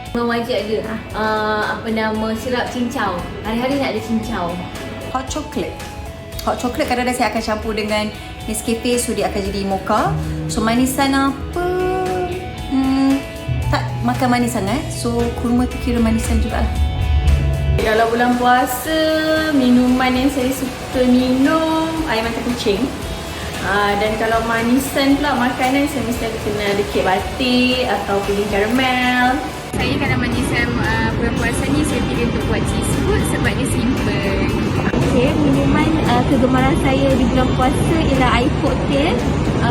Wajib ada apa nama sirap cincau. Hari-hari nak ada cincau. Hot chocolate. Hot chocolate kadang-kadang saya akan campur dengan Nescafe, so dia akan jadi mocha. So manisan apa? Tak makan manis sangat. So kurma tu kira manisan jugalah. Kalau bulan puasa, minuman yang saya suka minum air mata kucing. Dan kalau manisan pula, makanan saya mesti kena ada kek batik atau puding karamel. Saya kalau manisan bulan puasa ni saya pilih untuk buat cheese food sebab dia simple. Okay, minuman kegemaran saya di bulan puasa ialah air cocktail.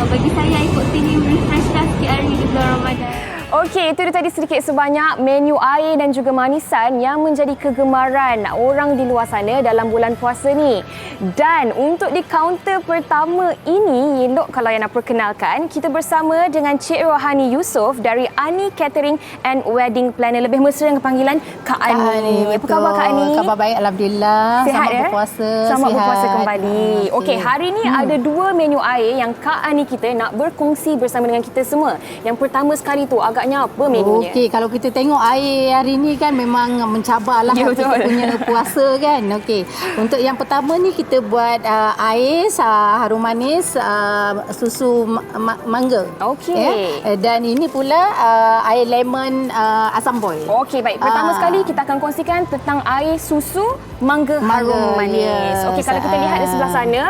Bagi saya air cocktail ni refreshkan sikit hari di bulan Ramadan. Okey, itu dia tadi sedikit sebanyak menu air dan juga manisan yang menjadi kegemaran orang di luar sana dalam bulan puasa ni. Dan untuk di kaunter pertama ini, elok kalau yang nak perkenalkan, kita bersama dengan Cik Rohani Yusof dari Ani Catering and Wedding Planner. Lebih mesra dengan panggilan Kak Ani. Apa khabar Kak Ani? Khabar baik, Alhamdulillah. Sihat Selamat berpuasa. Selamat berpuasa kembali. Okey, hari ni ada dua menu air yang Kak Ani kita nak berkongsi bersama dengan kita semua. Yang pertama sekali tu, agaknya apa menunya? Okey, kalau kita tengok air hari ni kan memang mencabarlah kita punya puasa kan. Okey. Untuk yang pertama ni kita buat ais harum manis susu mangga. Okey. Ya? Dan ini pula air lemon asam boy. Okey, baik. Pertama sekali kita akan kongsikan tentang air susu mangga harum manis. Yes. Okey, kalau kita lihat di sebelah sana,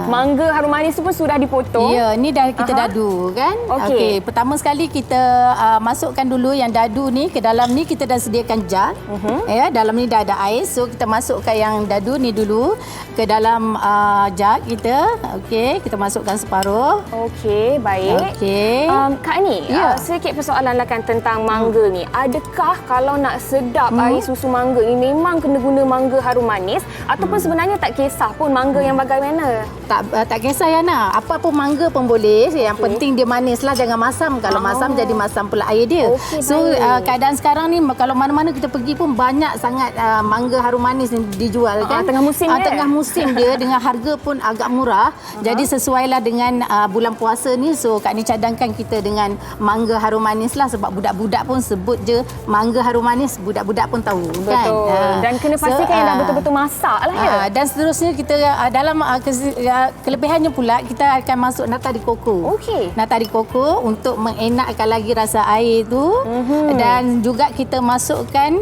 mangga harum manis tu pun sudah dipotong. Ya, ni dah kita dadu kan. Okey, pertama sekali kita masukkan dulu yang dadu ni ke dalam ni, kita dah sediakan jar. Ya, dalam ni dah ada ais. So kita masukkan yang dadu ni dulu ke dalam jar kita. Okey, kita masukkan separuh. Okey, baik. Okey. Kak Ani, sedikit persoalan lah kan tentang mangga ni. Adakah kalau nak sedap air susu mangga ni memang kena guna mangga harum manis ataupun sebenarnya tak kisah pun mangga yang bagaimana? Tak kisah Yana. Apa pun mangga pun boleh. Yang penting dia manis lah, jangan masam. Kalau masam jadi masam pula air dia. Okey, so keadaan sekarang ni kalau mana-mana kita pergi pun banyak sangat mangga harum manis yang dijual kan. Tengah musim dia. Tengah musim dia dengan harga pun agak murah. Jadi sesuailah dengan bulan puasa ni. So Kak ni cadangkan kita dengan mangga harum manis lah, sebab budak-budak pun sebut je mangga harum manis, budak-budak pun tahu. Betul. Kan. Dan kena pastikan yang dah betul-betul masak lah ya. Dan seterusnya kita dalam kelebihannya pula kita akan masuk nata de coco. Okey. Nata de coco untuk mengenakkan lagi rasa air tu. Dan juga kita masukkan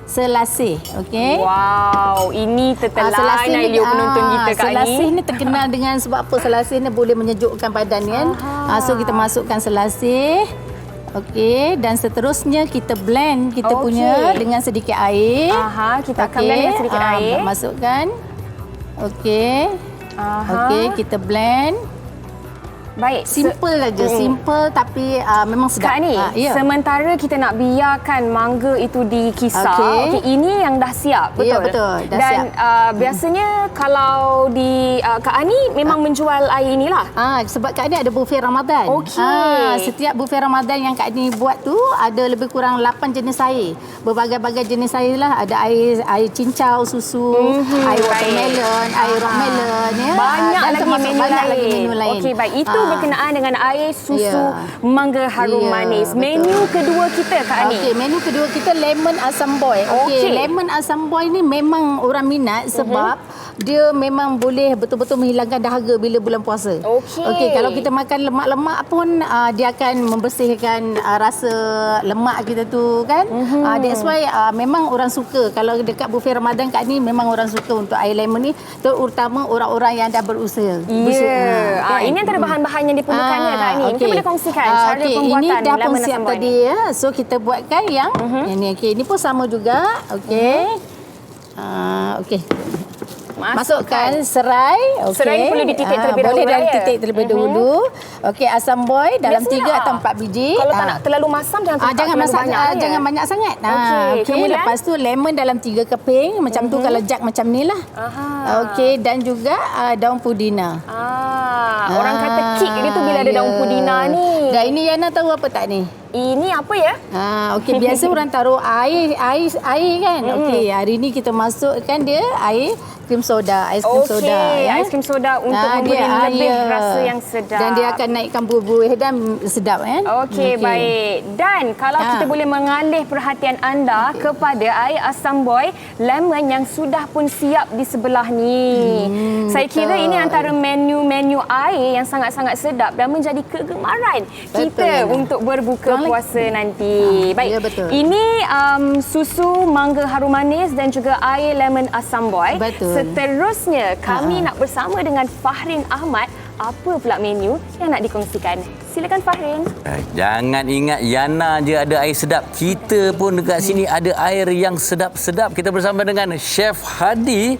selasih. Okey. Wow, ini tertelan idea penonton kita Kak Ani. Selasih ni terkenal dengan sebab apa? Selasih ni boleh menyejukkan badan kan. So kita masukkan selasih. Okey, dan seterusnya kita blend kita punya dengan sedikit air. Kita akan blend dengan sedikit air. Masukkan. Okey. Okey, kita blend. Baik. Simple saja, simple tapi memang sedap. Kak Ni, sementara kita nak biarkan mangga itu dikisar, okey, ini yang dah siap, betul? Ya, betul. Dah dan siap. Biasanya kalau di Kak Ani memang menjual air inilah. Sebab Kak Ni ada buffet Ramadan. Okey. Setiap buffet Ramadan yang Kak Ni buat tu ada lebih kurang 8 jenis air. Berbagai-bagai jenis air lah. Ada air cincau, susu, air watermelon, air rock melon. Ya. Banyak lagi menu lain. Okey, baik. Itu berkenaan dengan air susu mangga harum manis. Menu kedua kita Kak Ani. Okey, menu kedua kita lemon asam boy. Okey, lemon asam boy ni memang orang minat sebab dia memang boleh betul-betul menghilangkan dahaga bila bulan puasa. Okey, kalau kita makan lemak-lemak pun dia akan membersihkan rasa lemak kita tu kan. That's why memang orang suka. Kalau dekat buffet Ramadan Kak ni memang orang suka untuk air lemon ni, terutama orang-orang yang dah berusia. Ini antara bahan-bahan yang diperlukannya Kak Ani. Mungkin boleh kongsikan cara pembuatan ini dah pun lemon siap asam boy tadi ya. So kita buatkan yang ini. Okey, ini pun sama juga. Okey. Okey. Masukkan serai. Okay. Serai ni perlu dititik terlebih dahulu. Boleh dari titik terlebih dahulu. Okey, asam boy dalam 3 atau 4 biji. Kalau tak nak terlalu masam, jangan banyak. Jangan banyak sangat. Okey, lepas tu lemon dalam 3 keping macam tu kalau jak macam ni lah. Okey, dan juga daun pudina. Orang kata tekik dia tu bila ada daun pudina ni. Dan ini Yana tahu apa tak ni? Ini apa ya? Okey, biasa orang taruh air kan. Okey, hari ni kita masukkan dia air krim soda, ais krim soda ya. Ais krim soda untuk memberi lebih rasa yang sedap. Dan dia akan naikkan buih-buih dan sedap kan. Okey, baik. Dan kalau kita boleh mengalih perhatian anda kepada air asam boy lemon yang sudah pun siap di sebelah ni. Saya kira ini antara menu-menu air yang sangat-sangat sedap dan menjadi kegemaran kita untuk berbuka puasa nanti. Baik. Ya, betul. Ini susu mangga harum manis dan juga air lemon asam boy. Betul. Seterusnya kami nak bersama dengan Fahrin Ahmad. Apa pula menu yang nak dikongsikan? Silakan Fahrin. Jangan ingat Yana je ada air sedap. Kita pun dekat sini ada air yang sedap-sedap. Kita bersama dengan Chef Hadi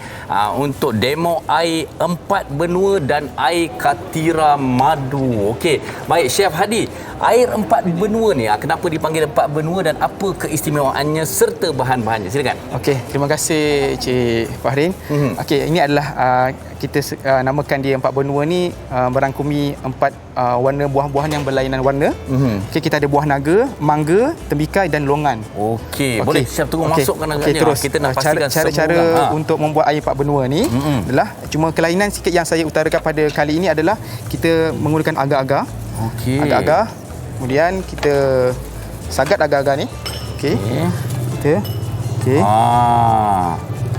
untuk demo air 4 benua dan air Katira madu. Okey, baik Chef Hadi. Air 4 benua ni kenapa dipanggil 4 benua dan apa keistimewaannya serta bahan-bahannya? Silakan. Okey, terima kasih Cik Fahrin. Okey, ini adalah kita namakan dia 4 benua ni merangkumi 4 warna buah-buahan yang berlainan warna. Okey, kita ada buah naga, mangga, tembikai dan longan. Okey, boleh Chef terus masukkan agaknya. Terus Kita nak pastikan cara untuk membuat air 4 benua ni adalah cuma kelainan sikit yang saya utarakan pada kali ini adalah kita menggunakan agar-agar. Okey. Agar-agar. Kemudian kita sagat agar-agar ni. Okey. Kita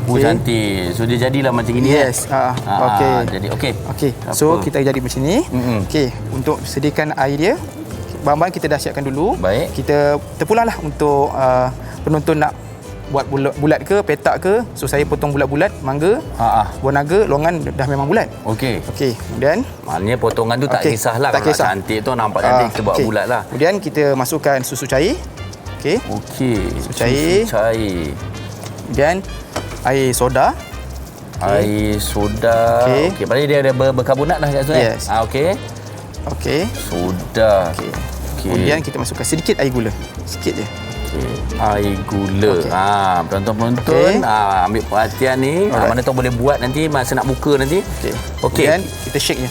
cantik. So dia jadilah macam ini. Yes. Okey. Jadi okey. Okey. So kita jadi macam ni. Okey, untuk sediakan air dia, bahan-bahan kita dah siapkan dulu. Baik. Kita terpulanglah untuk penonton nak buat bulat ke, petak ke. So saya potong bulat-bulat mangga. Buah naga, longan dah memang bulat. Okey. Okey. Kemudian maknanya potongan tu tak kisahlah. Tak kalau kisah. Cantik tu nampak cantik kita buat bulat lah. Kemudian kita masukkan susu cair. Okey. Susu cair. Kemudian air soda. Air soda. Okey, berarti dia ada berkarbonat dah kat situ. Yes. Okey. Soda. Okey. Kemudian kita masukkan sedikit air gula. Sikit je. Air gula. Penonton-penonton ambil perhatian ni. Mana tahu boleh buat nanti masa nak buka nanti. Okey. Kemudian kita shake je.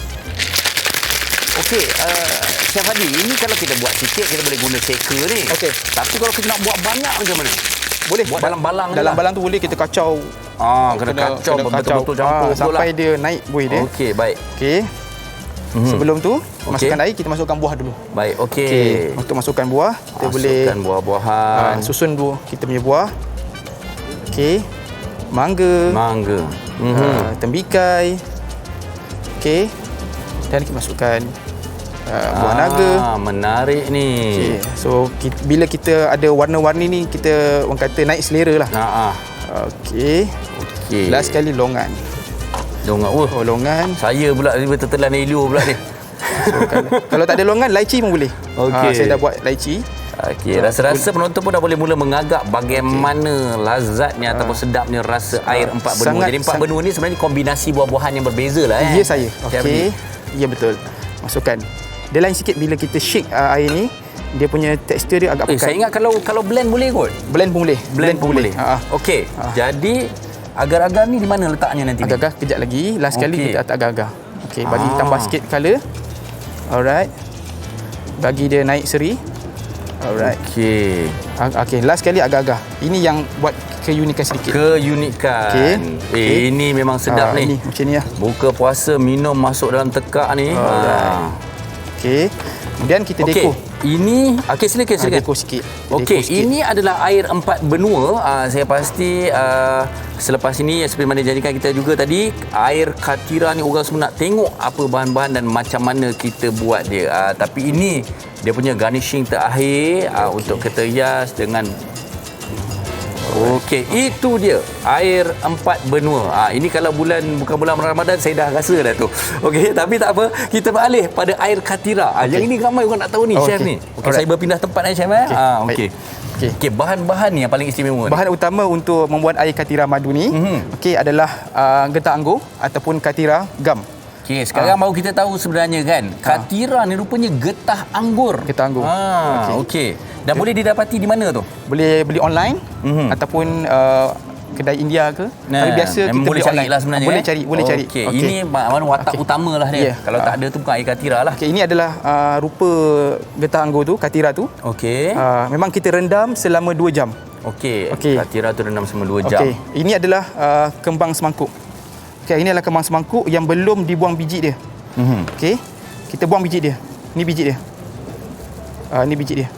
Okey, Chef Hadi, ini kalau kita buat sikit kita boleh guna shaker ni. Okey. Tapi kalau kita nak buat banyak macam mana? Boleh. Buat balang-balang je dalam lah. balang tu boleh kita kacau. Kena kacau betul-betul campur sampai dia naik buih dia. Okey, baik. Okey. Sebelum tu masukkan air, kita masukkan buah dulu. Baik, okey. Untuk masukkan buah, kita boleh masukkan buah-buahan. Susun dulu kita punya buah. Okey. Mangga. Tembikai. Okey. Dan kita masukkan buah naga. Menarik ni. Okey. So bila kita ada warna-warni ni, kita orang kata naik selera lah. Okey. Last sekali longan. Longan. Saya pula tertelan Elio pula ni. So, kalau tak ada longan, laici pun boleh. Okey. Saya dah buat laici. Okey, rasa-rasa penonton pun dah boleh mula mengagap bagaimana lazatnya ataupun sedapnya rasa air 4 benua. Jadi 4 benua ni sebenarnya kombinasi buah-buahan yang berbeza lah. Ya, saya. Okey. Ya, betul. Masukkan. Dia lain sikit bila kita shake air ni. Dia punya tekstur dia agak pekat. Saya ingat kalau blend boleh kot. Blend pun boleh. Blend pun boleh. Okey. Jadi agar-agar ni di mana letaknya nanti? Agar-agar kejap lagi. Last sekali kita letak agar-agar. Okey, bagi tambah sikit colour. Alright. Bagi dia naik seri. Alright. Okey, last sekali agar-agar. Ini yang buat keunikan sedikit. Keunikan. Ini memang sedap ni. Ini macam ni lah. Buka puasa minum masuk dalam tekak ni. Okey. Kemudian kita dekor. Ini silakan. Dekor sikit. Okey, ini adalah air 4 benua. Saya pasti selepas ini seperti mana janjikan kita juga tadi, air Katira ni orang semua nak tengok apa bahan-bahan dan macam mana kita buat dia. Tapi ini dia punya garnishing terakhir untuk kita hias dengan Okey, itu dia air 4 benua. Ini kalau bukan bulan Ramadan saya dah rasa dah tu. Okey, tapi tak apa, kita beralih pada air Katira. Yang ini ramai orang nak tahu ni, chef ni. Okey, saya berpindah tempat chef Okey, bahan-bahan ni yang paling istimewa. Bahan utama untuk membuat air Katira madu ni okey adalah getah anggur ataupun Katira gum. Okey, sekarang baru kita tahu sebenarnya kan, Katira ni rupanya getah anggur. Getah anggur. Okey. Dan boleh didapati di mana tu? Boleh beli online ataupun kedai India ke. Tapi biasa kita boleh beli cari online. lah sebenarnya. Boleh cari. Okey, ini mana watak utama lah dia. Yeah. Kalau tak ada tu bukan air katira lah. Okey, ini adalah rupa getah anggur tu, katira tu. Okey. Memang kita rendam selama 2 jam. Okey. Okey. Katira tu rendam selama 2 jam. Okey, ini adalah kembang semangkuk. Okey, ini adalah kembang semangkuk yang belum dibuang biji dia. Okey. Kita buang biji dia. Ni biji dia. Ni biji dia.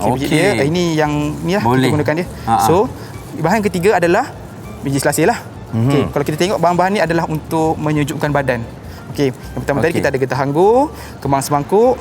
Biji dia. Ini yang ni lah kita gunakan dia. So, bahan ketiga adalah biji selasih lah. Okey, kalau kita tengok bahan-bahan ni adalah untuk menyejukkan badan. Okey, yang pertama tadi kita ada getah anggur, kembang semangkuk,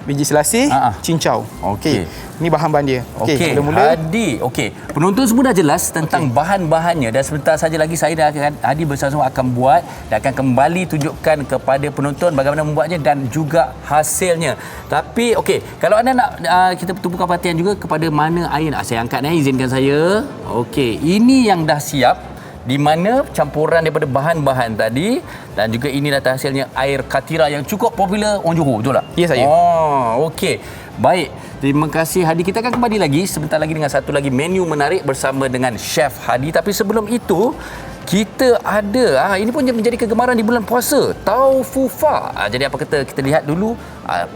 biji selasih, cincau. Okey. Ini bahan-bahan dia. Okey, mula-mula Hadi. Okey, penonton semua dah jelas tentang bahan-bahannya dan sebentar saja lagi saya dan Hadi bersama-sama akan buat dan akan kembali tunjukkan kepada penonton bagaimana membuatnya dan juga hasilnya. Tapi okey, kalau anda nak kita tumpukan perhatian juga kepada mana air nak saya angkat izinkan saya. Okey, ini yang dah siap di mana campuran daripada bahan-bahan tadi dan juga ini dah hasilnya air katira yang cukup popular orang Johor, betul tak? Ya, saya. Oh, okey. Baik, terima kasih Hadi. Kita akan kembali lagi sebentar lagi dengan satu lagi menu menarik bersama dengan Chef Hadi. Tapi sebelum itu, kita ada, ini pun menjadi kegemaran di bulan puasa, taufu fa. Jadi apa kata kita lihat dulu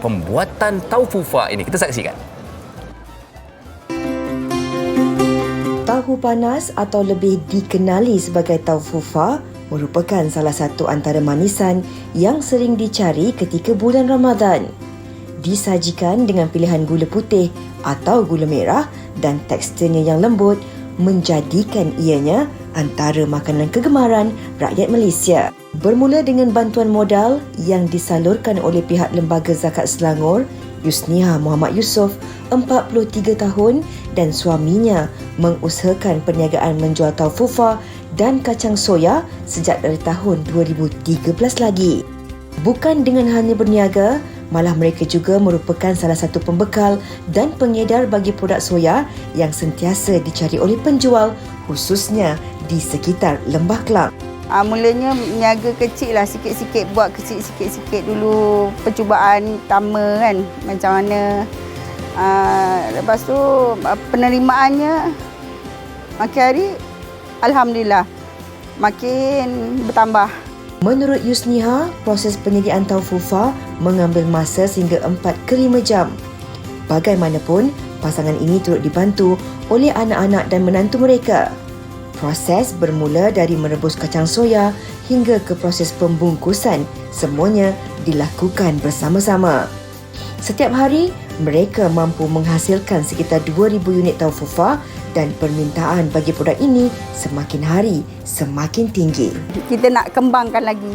pembuatan taufu fa ini. Kita saksikan. Tahu panas atau lebih dikenali sebagai taufu fa merupakan salah satu antara manisan yang sering dicari ketika bulan Ramadan. Disajikan dengan pilihan gula putih atau gula merah dan teksturnya yang lembut menjadikan ianya antara makanan kegemaran rakyat Malaysia. Bermula dengan bantuan modal yang disalurkan oleh pihak Lembaga Zakat Selangor, Yusniha Muhammad Yusof, 43 tahun dan suaminya mengusahakan perniagaan menjual taufu fa dan kacang soya sejak dari tahun 2013 lagi. Bukan dengan hanya berniaga, malah mereka juga merupakan salah satu pembekal dan pengedar bagi produk soya yang sentiasa dicari oleh penjual khususnya di sekitar Lembah Kelang. Mulanya niaga kecil lah, sikit-sikit buat sikit-sikit dulu percubaan pertama kan macam mana. Lepas tu penerimaannya makin hari alhamdulillah makin bertambah. Menurut Yusniha, proses penyediaan taufu fa mengambil masa sehingga 4 ke 5 jam. Bagaimanapun, pasangan ini turut dibantu oleh anak-anak dan menantu mereka. Proses bermula dari merebus kacang soya hingga ke proses pembungkusan, semuanya dilakukan bersama-sama. Setiap hari, mereka mampu menghasilkan sekitar 2,000 unit taufu fa dan permintaan bagi produk ini semakin hari semakin tinggi. Kita nak kembangkan lagi.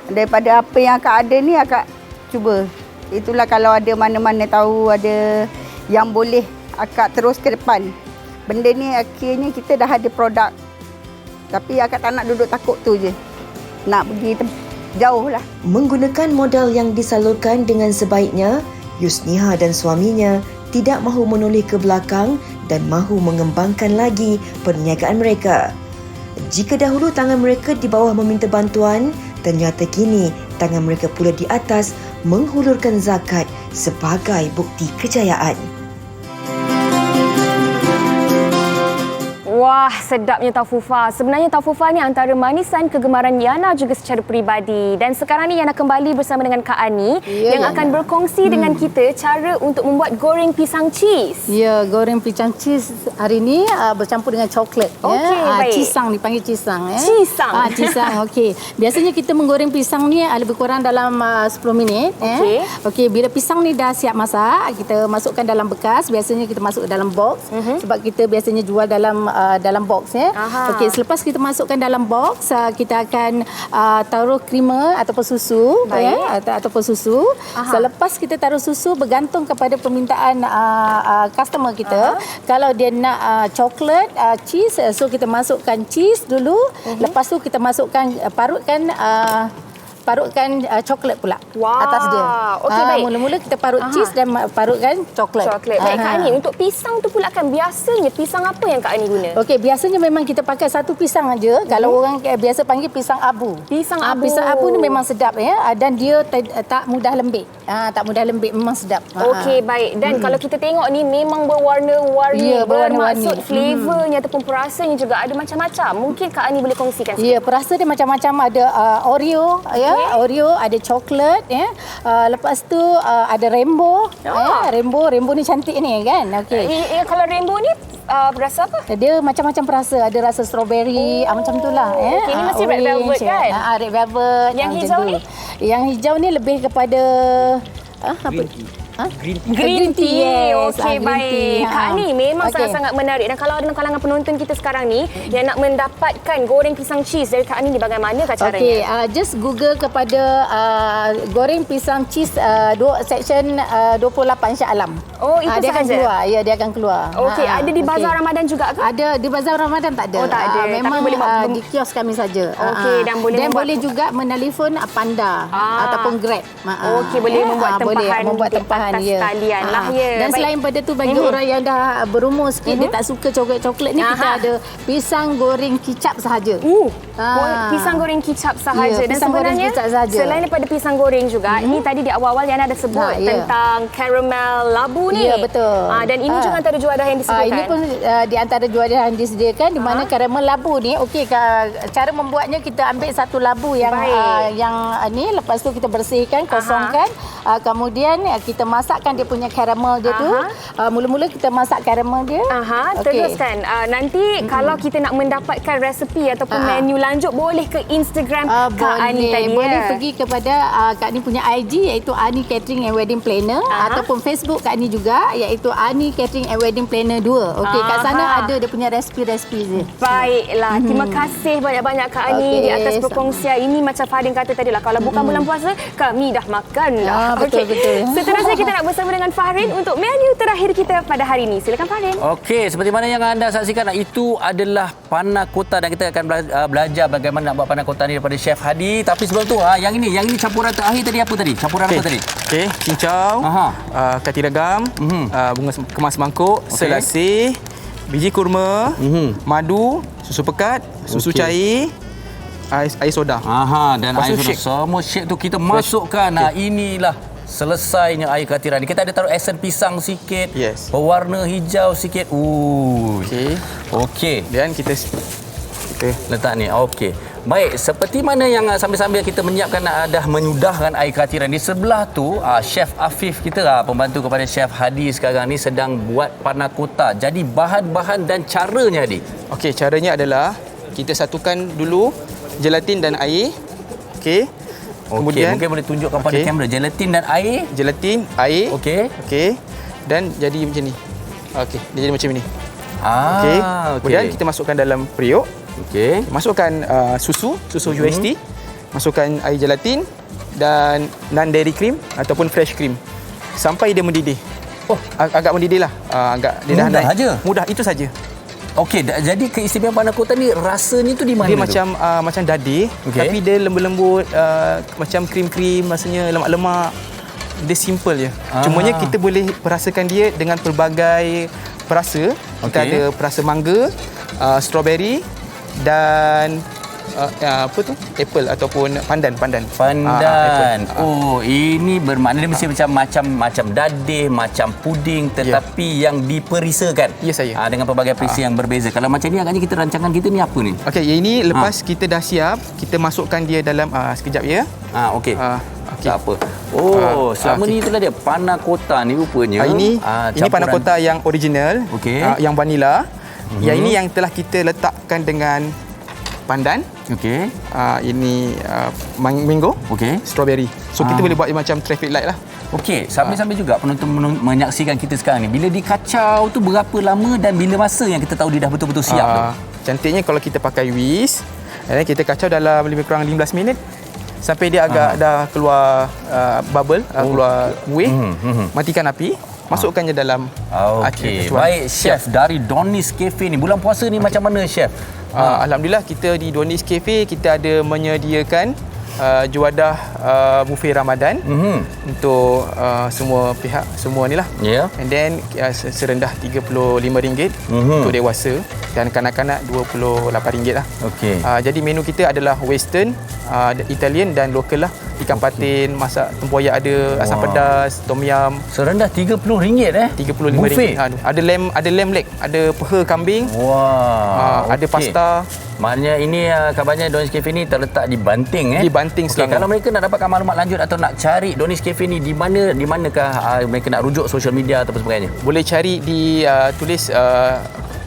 Daripada apa yang akak ada ni, akak cuba. Itulah kalau ada mana-mana tahu ada yang boleh akak terus ke depan. Benda ni akhirnya kita dah ada produk. Tapi akak tak nak duduk takut tu je. Nak pergi jauh lah. Menggunakan modal yang disalurkan dengan sebaiknya, Yusniha dan suaminya tidak mahu menoleh ke belakang dan mahu mengembangkan lagi perniagaan mereka. Jika dahulu tangan mereka di bawah meminta bantuan, ternyata kini tangan mereka pula di atas menghulurkan zakat sebagai bukti kejayaan. Wah, sedapnya taufu fa. Sebenarnya taufu fa ni antara manisan kegemaran Yana juga secara peribadi. Dan sekarang ni Yana kembali bersama dengan Kak Ani yang akan berkongsi dengan kita cara untuk membuat goreng pisang cheese. Ya, goreng pisang cheese hari ni bercampur dengan coklat. Okey, baik. Cisang dipanggil cisang. Cisang. Cisang, okey. Biasanya kita menggoreng pisang ni lebih kurang dalam 10 minit. Okey, bila pisang ni dah siap masak, kita masukkan dalam bekas. Biasanya kita masuk dalam box. Sebab kita biasanya jual dalam box ya. Okey, selepas kita masukkan dalam box, kita akan taruh creamer ataupun susu ataupun susu. Selepas kita taruh susu bergantung kepada permintaan customer kita. Kalau dia nak coklat, cheese, so kita masukkan cheese dulu. Lepas tu kita masukkan parutkan parutkan coklat pula atas dia. Okey, baik. Mula-mula kita parut cheese dan parutkan coklat. Baik, Kak Ani, untuk pisang tu pula kan biasanya pisang apa yang Kak Ani guna? Okey, biasanya memang kita pakai satu pisang aja. Kalau orang biasa panggil pisang abu. Pisang abu. Pisang abu ni memang sedap ya, dan dia tak mudah lembik. Tak mudah lembik, memang sedap. Okey, baik. Dan kalau kita tengok ni memang berwarna-warni. Ya, berwarna-warni. Bermaksud flavornya ataupun perasanya juga ada macam-macam. Mungkin Kak Ani boleh kongsikan sikit. Ya, perasa dia macam-macam. Ada Oreo, ya, Oreo, ada coklat, ya. Lepas tu ada rainbow. Rainbow ni cantik ni kan. Okey. Kalau rainbow ni rasa apa? Dia macam-macam perasa. Ada rasa strawberry, macam itulah. Okey, ini mesti red velvet kan? Red velvet. Yang hijau ni? Yang hijau ni lebih kepada Green tea. Yes. Okey, baik. Kak Ani memang sangat-sangat menarik. Dan kalau ada kalangan penonton kita sekarang ni yang nak mendapatkan goreng pisang cheese dari Kak Ani ni, bagaimanakah caranya? Okey, just Google kepada goreng pisang cheese section 28 Shah Alam. Oh, itu dia akan sahaja? keluar. Ya, dia akan keluar. Okey, ada di Bazar Ramadan juga ke? Ada di Bazar Ramadan tak ada. Oh, tak ada. Memang tapi boleh di kios kami saja. Okey, dan boleh juga menelefon Panda ataupun Grab. Okey, boleh membuat tempahan atas talian lah ya. Dan selain pada tu, bagi orang yang dah berumur sikit, dia tak suka coklat-coklat ni, kita ada pisang goreng kicap sahaja. Pisang goreng kicap sahaja. Ya, Dan pisang goreng sebenarnya kicap sahaja. selain daripada pisang goreng juga, ini tadi di awal-awal Yana ada sebut tentang caramel labu ni. Ya, betul. Dan ini juga antara juadah yang disediakan. Ini pun di antara juadah yang disediakan, di mana caramel labu ni, okey, cara membuatnya kita ambil satu labu yang ni, lepas tu kita bersihkan, kosongkan, kemudian kita masakkan dia punya caramel dia tu. Mula-mula kita masak caramel dia. Teruskan. Nanti kalau kita nak mendapatkan resepi ataupun menu lanjut, boleh ke Instagram Kak Ani tadi. Boleh pergi kepada Kak Ani punya IG, iaitu Ani Catering and Wedding Planner, ataupun Facebook Kak Ani juga, iaitu Ani Catering and Wedding Planner 2. Okey, kat sana ada dia punya resipi-resipi dia. Baiklah, terima kasih banyak-banyak Kak Ani di atas perkongsian ini. Macam Fahrin kata tadi lah, kalau bukan bulan puasa, kami dah makan lah. Betul. Seterusnya kita nak bersama dengan Fahrin untuk menu terakhir kita pada hari ini. Silakan Fahrin. Okey, seperti mana yang anda saksikan, itu adalah panna cotta, dan kita akan belajar bagaimana nak buat panna cotta ni daripada Chef Hadi. Tapi sebelum tu, yang ini campuran terakhir tadi apa tadi? Campuran apa tadi? Okey, cincau, kati ragam, bunga kemas mangkuk, selasih, biji kurma, madu, susu pekat, susu cair, air soda. Dan air soda. Semua shake tu kita masukkan. Inilah selesainya air katiran ni. Kita ada taruh esen pisang sikit. Berwarna hijau sikit. Okey. Dan kita letak ni. Okey. Baik, seperti mana yang sambil-sambil kita menyiapkan, dah menyudahkan air katiran di sebelah tu, Chef Afif kita, pembantu kepada Chef Hadi sekarang ni, sedang buat panna cotta. Jadi bahan-bahan dan caranya, Hadi. Okey, caranya adalah kita satukan dulu gelatin dan air. Okey. Kemudian mungkin boleh tunjukkan pada kamera gelatin dan air. Gelatin, air. Okey. Dan jadi macam ni. Okey, dia jadi macam ni. Okey. Kemudian kita masukkan dalam periuk. Okey. Masukkan susu UHT. Masukkan air gelatin dan non-dairy cream ataupun fresh cream sampai dia mendidih. Agak mendidih lah. Agak dia dah naik. Mudah saja. Mudah, itu saja. Okey, jadi keistimewaan panna cotta ni, rasanya tu di mana? Dia tu? macam dadih, tapi dia lembut-lembut, macam krim-krim, rasanya lemak-lemak. Dia simple je. Cumanya kita boleh perasakan dia dengan pelbagai perasa. Kita ada perasa mangga, strawberry dan apple ataupun pandan. Ini bermakna dia mesti macam dadih, macam puding, tetapi yang diperisakan. Ya, saya. Dengan pelbagai perisa yang berbeza. Kalau macam ni, agaknya kita rancangan kita ni apa ni? Okey, ini lepas kita dah siap, kita masukkan dia dalam sekejap ya. Okey. Tak apa. Selama ni itulah dia panna cotta ni rupanya. Ini panna cotta yang original, yang vanila. Yang ini yang telah kita letakkan dengan pandan. Okey. Ini mango. Okey. Strawberry. So kita boleh buat macam traffic light lah. Okey, sambil-sambil juga penonton menyaksikan kita sekarang ni. Bila dikacau tu berapa lama dan bila masa yang kita tahu dia dah betul-betul siap tu? Cantiknya kalau kita pakai whisk, kita kacau dalam lebih kurang 15 minit sampai dia agak dah keluar bubble, keluar wave. Matikan api. Masukkannya dalam Okey. Baik, Chef, dari Donny's Cafe ni, bulan puasa ni macam mana, Chef? Alhamdulillah, kita di Donny's Cafe kita ada menyediakan juadah buffet Ramadan untuk semua pihak, semua ni lah. And then serendah RM35 untuk dewasa dan kanak-kanak RM28 lah. Jadi menu kita adalah western, Italian dan lokal lah. Ikan patin, masak tempoyak ada, asam pedas, tom yum. Serendah RM30 RM35. Buffet. Ada lamb leg, ada peha kambing. Ada pasta. Maknanya ini kabarnya Donny's Cafe ni terletak di Banting Di Banting Selangor. Kalau mereka nak dapatkan maklumat lanjut atau nak cari Donny's Cafe ni di manakah mereka nak rujuk social media atau sebagainya? Boleh cari di tulis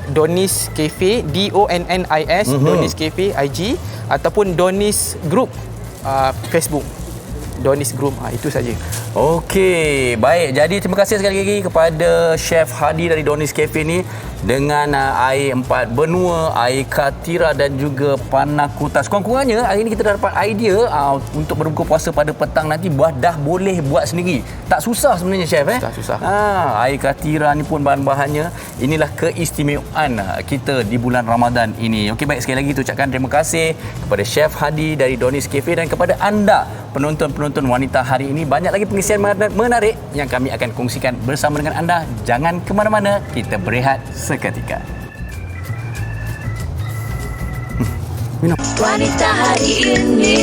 Donny's Cafe, DONNIS, Donny's Cafe IG ataupun Donny's Group Facebook. Donny's Group, itu saja. Okey, baik. Jadi terima kasih sekali lagi kepada Chef Hadi dari Donny's Cafe ni dengan air 4 benua, air katira dan juga panna kutas. Kurang-kurangnya hari ini kita dah dapat idea untuk berbuka puasa pada petang nanti dah boleh buat sendiri. Tak susah sebenarnya Chef Tak susah. Air katira ni pun bahan-bahannya. Inilah keistimewaan kita di bulan Ramadan ini. Okey, baik, sekali lagi ucapkan terima kasih kepada Chef Hadi dari Donny's Cafe dan kepada anda penonton-penonton wanita hari ini. Banyak lagi pengisian menarik yang kami akan kongsikan bersama dengan anda. Jangan ke mana-mana, kita berehat seketika. Minum. Wanita hari ini.